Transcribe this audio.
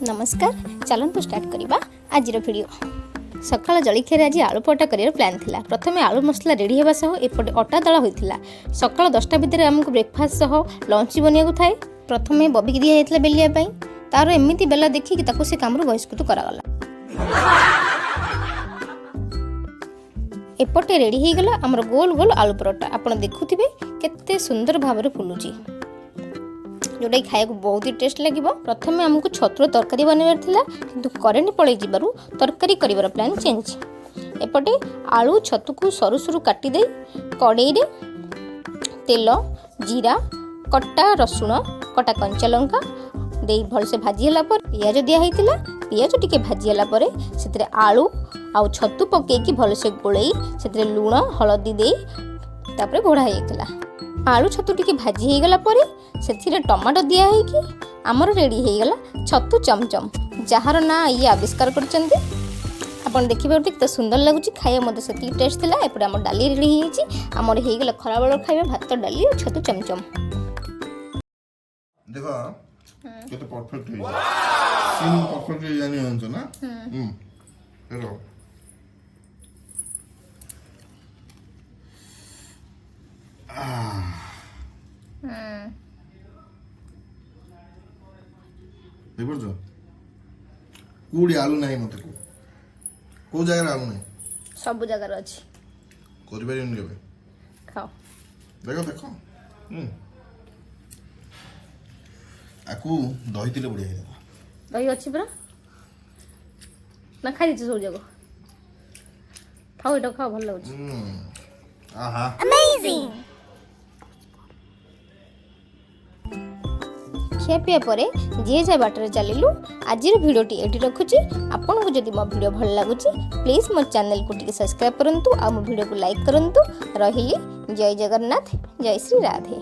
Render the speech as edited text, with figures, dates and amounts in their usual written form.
नमस्कार चलतु स्टार्ट करवा आज वीडियो सकाल जलखिया आज आलू पटा कर प्लान थिला। प्रथम आलू मसला रेडी होगा सह एपटे अटा दला होता सकाल 10टा भितर आमको ब्रेकफास्ट सह लंच बनिया थाए। प्रथम बबी की दिखाई बेलिया तार एमती बेला देखिकी से काम बहिष्कृत करागला। एपटे रेडी हो गला आमर गोल गोल आलू परोटा। आप देखुथिबे केते सुंदर भाव फुलुची जोटा खाया बहुत ही टेस्ट लगे। प्रथम आमको छतुर तरकारी बनवार थिला किंतु करेन्ट पड़े जीवारु तरकारी करिवार प्लान चेंज। एपटे आलू छतु को सरु सरु काटी दे कड़ाई रे तेल जीरा कटा रसुण कटा कंचा लंका दे भलसे भाजी हला पर पियाज दिया होता। पियाज टिके भाजी हला पर से आलू आउ छतु पकेकी भलसे गोलई से लुण हलदी दे तापरे घोड़ा होता। आलू छतु टिके भाजी हो गला पर से टमाटो दिया है कि आमर रेडी हो गला छतु चमचम जार ना ये आविष्कार करछन्ती। आपन देखिबे कितना सुंदर लगुच खाया मते से टेस्ट थिला। एपटे आम डाली रेडी होईची आमर हो गला खरा बेला खाइबा भात डाली और छतु चमचम। देखो केते परफेक्ट है सीन परफेक्ट है जानि हन्छ ना हेलो बुझ कूड़ी आलू नहीं मत को जगह आलू नहीं सब जगह अच्छी कर परियन केबे खाओ देखो देखो आकू दही तिले बढ़िया है दही अच्छी पूरा ना खाई दीजिए सब जगह खाओ ये खाओ भल लगुच आहा अमेजिंग। खियापिया पर जी जा बाटर चलू। आज भिडियोटी ये रखुची। आपन को जदि मो वीडियो भल लगुच प्लीज मो चैनल को टिके सब्सक्राइब करंतु आ मो वीडियो को लाइक करंतु। रहिली जय जगन्नाथ जय श्री राधे।